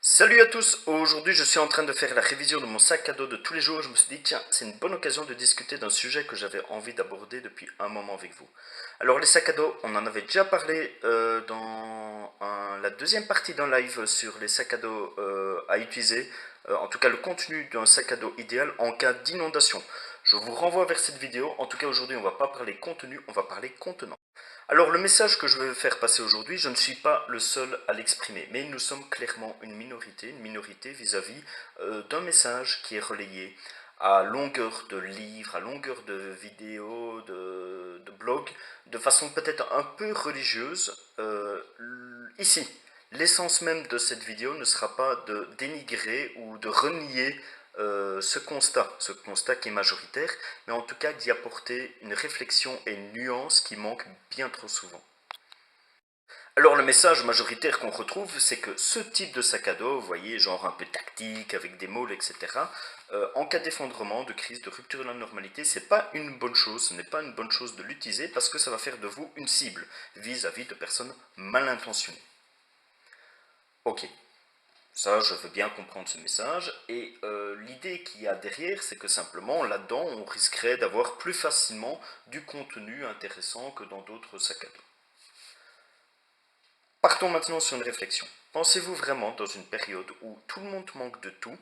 Salut à tous, aujourd'hui je suis en train de faire la révision de mon sac à dos de tous les jours. Je me suis dit tiens, c'est une bonne occasion de discuter d'un sujet que j'avais envie d'aborder depuis un moment avec vous. Alors les sacs à dos, on en avait déjà parlé dans la deuxième partie d'un live sur les sacs à dos à utiliser, en tout cas le contenu d'un sac à dos idéal en cas d'inondation. Je vous renvoie vers cette vidéo. En tout cas aujourd'hui on va pas parler contenu, on va parler contenant. Alors le message que je veux faire passer aujourd'hui, je ne suis pas le seul à l'exprimer, mais nous sommes clairement une minorité vis-à-vis d'un message qui est relayé à longueur de livres, à longueur de vidéos, de blogs, de façon peut-être un peu religieuse. Ici, l'essence même de cette vidéo ne sera pas de dénigrer ou de renier ce constat qui est majoritaire, mais en tout cas d'y apporter une réflexion et une nuance qui manquent bien trop souvent. Alors le message majoritaire qu'on retrouve, c'est que ce type de sac à dos, vous voyez, genre un peu tactique, avec des môles, etc., en cas d'effondrement, de crise, de rupture de la normalité, c'est pas une bonne chose, ce n'est pas une bonne chose de l'utiliser parce que ça va faire de vous une cible vis-à-vis de personnes mal intentionnées. Ok, ça, je veux bien comprendre ce message, et l'idée qu'il y a derrière, c'est que simplement, là-dedans, on risquerait d'avoir plus facilement du contenu intéressant que dans d'autres sacs à dos. Partons maintenant sur une réflexion. Pensez-vous vraiment, dans une période où tout le monde manque de tout,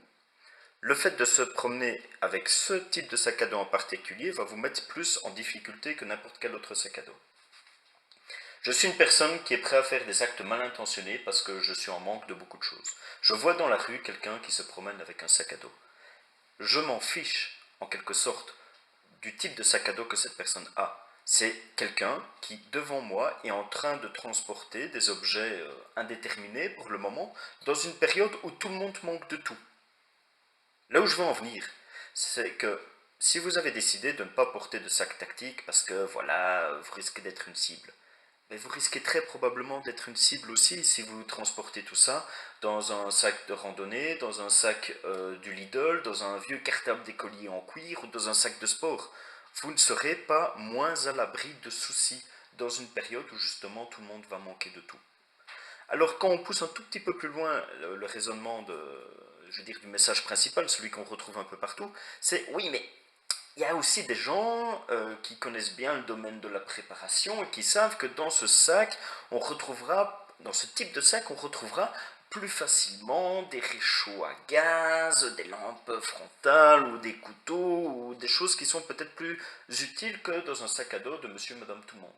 le fait de se promener avec ce type de sac à dos en particulier va vous mettre plus en difficulté que n'importe quel autre sac à dos? Je suis une personne qui est prête à faire des actes mal intentionnés parce que je suis en manque de beaucoup de choses. Je vois dans la rue quelqu'un qui se promène avec un sac à dos. Je m'en fiche, en quelque sorte, du type de sac à dos que cette personne a. C'est quelqu'un qui, devant moi, est en train de transporter des objets indéterminés pour le moment, dans une période où tout le monde manque de tout. Là où je veux en venir, c'est que si vous avez décidé de ne pas porter de sac tactique parce que, voilà, vous risquez d'être une cible, mais vous risquez très probablement d'être une cible aussi si vous transportez tout ça dans un sac de randonnée, dans un sac du Lidl, dans un vieux cartable d'écolier en cuir ou dans un sac de sport. Vous ne serez pas moins à l'abri de soucis dans une période où justement tout le monde va manquer de tout. Alors quand on pousse un tout petit peu plus loin le raisonnement je veux dire, du message principal, celui qu'on retrouve un peu partout, c'est oui mais il y a aussi des gens qui connaissent bien le domaine de la préparation et qui savent que dans ce sac, on retrouvera, dans ce type de sac, on retrouvera plus facilement des réchauds à gaz, des lampes frontales ou des couteaux ou des choses qui sont peut-être plus utiles que dans un sac à dos de monsieur et madame tout le monde.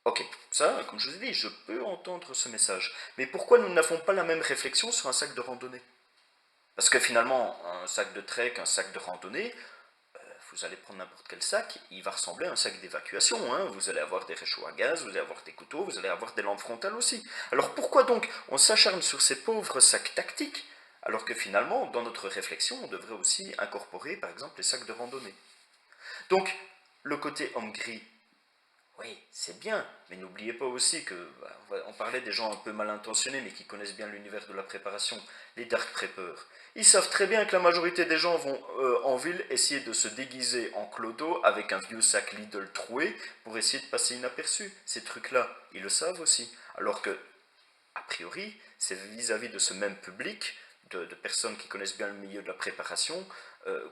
Ok, ça, comme je vous ai dit, je peux entendre ce message. Mais pourquoi nous n'avons pas la même réflexion sur un sac de randonnée? Parce que finalement, un sac de trek, un sac de randonnée, vous allez prendre n'importe quel sac, il va ressembler à un sac d'évacuation. Hein. Vous allez avoir des réchauds à gaz, vous allez avoir des couteaux, vous allez avoir des lampes frontales aussi. Alors pourquoi donc on s'acharne sur ces pauvres sacs tactiques, alors que finalement, dans notre réflexion, on devrait aussi incorporer par exemple les sacs de randonnée? Donc, le côté homme gris, oui, c'est bien, mais n'oubliez pas aussi que, on parlait des gens un peu mal intentionnés, mais qui connaissent bien l'univers de la préparation, les dark preppers. Ils savent très bien que la majorité des gens vont en ville essayer de se déguiser en clodo avec un vieux sac Lidl troué pour essayer de passer inaperçu. Ces trucs-là, ils le savent aussi. Alors que, a priori, c'est vis-à-vis de ce même public, de personnes qui connaissent bien le milieu de la préparation,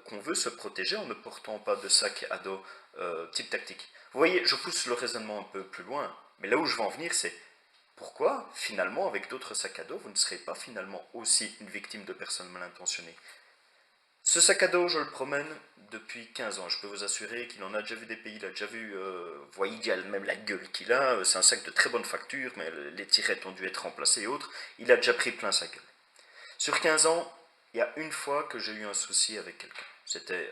qu'on veut se protéger en ne portant pas de sac à dos type tactique. Vous voyez, je pousse le raisonnement un peu plus loin, mais là où je veux en venir, c'est pourquoi, finalement, avec d'autres sacs à dos, vous ne serez pas finalement aussi une victime de personnes mal intentionnées? Ce sac à dos, je le promène depuis 15 ans. Je peux vous assurer qu'il en a déjà vu des pays, il a déjà vu, vous voyez, il y a même la gueule qu'il a. C'est un sac de très bonne facture, mais les tirettes ont dû être remplacées et autres. Il a déjà pris plein sa gueule. Sur 15 ans, il y a une fois que j'ai eu un souci avec quelqu'un. C'était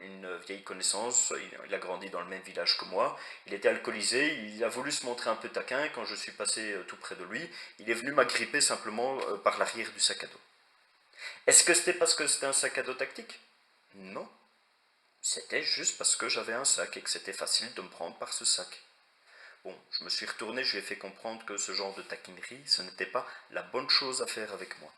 une vieille connaissance, il a grandi dans le même village que moi, il était alcoolisé, il a voulu se montrer un peu taquin, et quand je suis passé tout près de lui, il est venu m'agripper simplement par l'arrière du sac à dos. Est-ce que c'était parce que c'était un sac à dos tactique? Non. C'était juste parce que j'avais un sac et que c'était facile de me prendre par ce sac. Bon, je me suis retourné, je lui ai fait comprendre que ce genre de taquinerie, ce n'était pas la bonne chose à faire avec moi.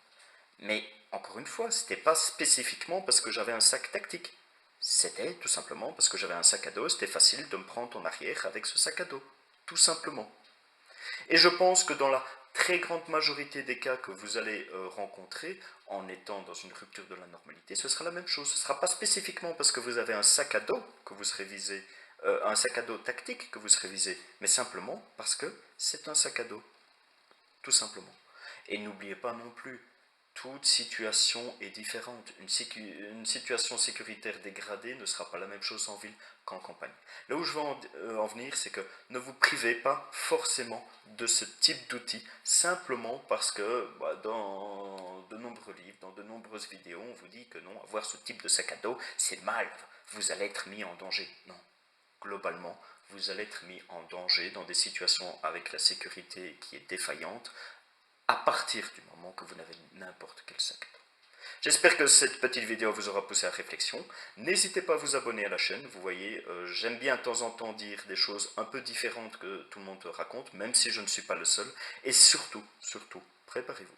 Mais encore une fois, c'était pas spécifiquement parce que j'avais un sac tactique. C'était tout simplement parce que j'avais un sac à dos, c'était facile de me prendre en arrière avec ce sac à dos. Tout simplement. Et je pense que dans la très grande majorité des cas que vous allez rencontrer en étant dans une rupture de la normalité, ce sera la même chose. Ce ne sera pas spécifiquement parce que vous avez un sac à dos que vous serez visé, un sac à dos tactique que vous serez visé, mais simplement parce que c'est un sac à dos, tout simplement. Et n'oubliez pas non plus, toute situation est différente. Une situation sécuritaire dégradée ne sera pas la même chose en ville qu'en campagne. Là où je veux en venir, c'est que ne vous privez pas forcément de ce type d'outils, simplement parce que dans de nombreux livres, dans de nombreuses vidéos, on vous dit que non, avoir ce type de sac à dos, c'est mal, vous allez être mis en danger. Non, globalement, vous allez être mis en danger dans des situations avec la sécurité qui est défaillante, à partir du moment que vous n'avez n'importe quel sac. J'espère que cette petite vidéo vous aura poussé à réflexion. N'hésitez pas à vous abonner à la chaîne. Vous voyez, j'aime bien de temps en temps dire des choses un peu différentes que tout le monde raconte, même si je ne suis pas le seul. Et surtout, préparez-vous.